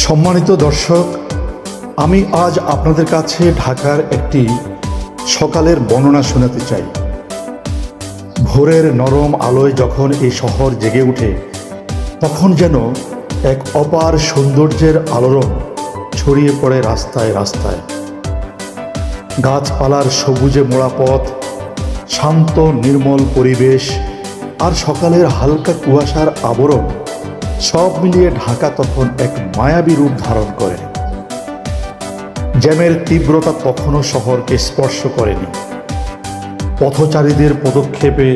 সম্মানিত দর্শক, আমি আজ আপনাদের কাছে ঢাকার একটি সকালের বর্ণনা শোনাতে চাই। ভোরের নরম আলোয় যখন এই শহর জেগে ওঠে, তখন যেন এক অপার সৌন্দর্যের আলোড়ন ছড়িয়ে পড়ে রাস্তায় রাস্তায়। গাছপালার সবুজে মোড়া পথ, শান্ত নির্মল পরিবেশ আর সকালের হালকা কুয়াশার আবরণ সব মিলিয়ে ঢাকা তখন এক মায়াবী রূপ ধারণ করে। জ্যামের তীব্রতা তখনও শহরকে স্পর্শ করেনি। পথচারীদের পদক্ষেপে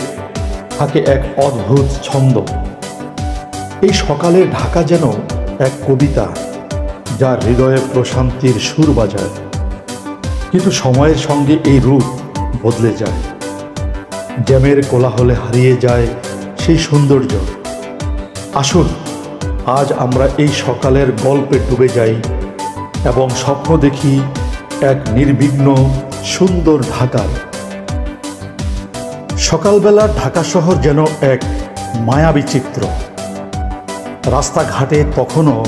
থাকে এক অদ্ভুত ছন্দ। এই সকালে ঢাকা যেন এক কবিতা, যা হৃদয়ে প্রশান্তির সুর বাজায়। কিন্তু সময়ের সঙ্গে এই রূপ বদলে যায়। জ্যামের কোলাহলে হারিয়ে যায় সেই সৌন্দর্য। আসুন আজ আমরা এই সকালের গল্পে ডুবে যাই এবং স্বপ্ন দেখি এক নির্বিঘ্ন সুন্দর ঢাকার। সকালবেলা ঢাকা শহর যেন এক মায়াবী চিত্র। রাস্তাঘাটে তখনও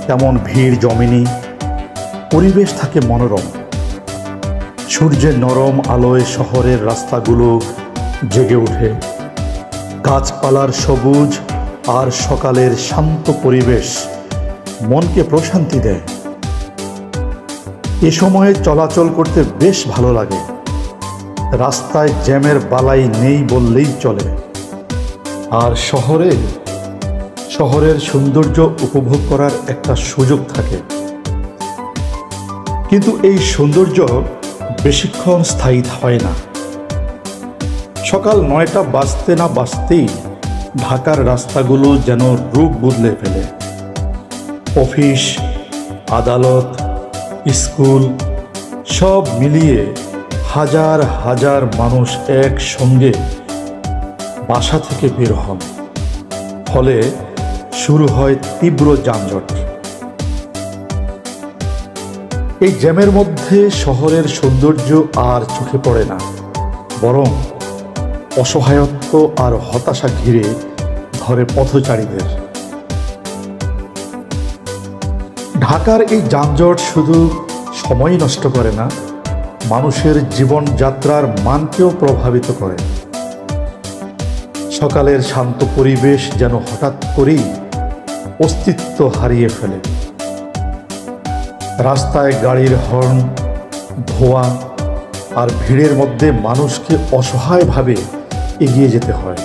তেমন ভিড় জমেনি, পরিবেশ থাকে মনোরম। সূর্যের নরম আলোয় শহরের রাস্তাগুলো জেগে ওঠে। গাছপালার সবুজ আর সকালের শান্ত পরিবেশ মনকে প্রশান্তি দেয়। এ সময়ে চলাচল করতে বেশ ভালো লাগে। রাস্তায় জ্যামের বালাই নেই বললেই চলে। আর শহরের সৌন্দর্য উপভোগ করার একটা সুযোগ থাকে। কিন্তু এই সৌন্দর্য বেশিক্ষণ স্থায়ী হয় না। সকাল ৯টা বাজতে না বাজতেই ঢাকার রাস্তাগুলো যেন রূপ বদলে ফেলে। অফিস, আদালত, স্কুল সব মিলিয়ে হাজার হাজার মানুষ একসঙ্গে বাসা থেকে বের হন। ফলে শুরু হয় তীব্র যানজট। এই জ্যামের মধ্যে শহরের সৌন্দর্য আর চোখে পড়ে না, বরং অসহায়ত্ব আর হতাশা ঘিরে ধরে পথচারীদের। ঢাকার এই যানজট শুধু সময় নষ্ট করে না, মানুষের জীবনযাত্রার মানকেও প্রভাবিত করে। সকালের শান্ত পরিবেশ যেন হঠাৎ করেই অস্তিত্ব হারিয়ে ফেলে। রাস্তায় গাড়ির হর্ন, ধোঁয়া আর ভিড়ের মধ্যে মানুষকে অসহায়ভাবে এগিয়ে যেতে হয়।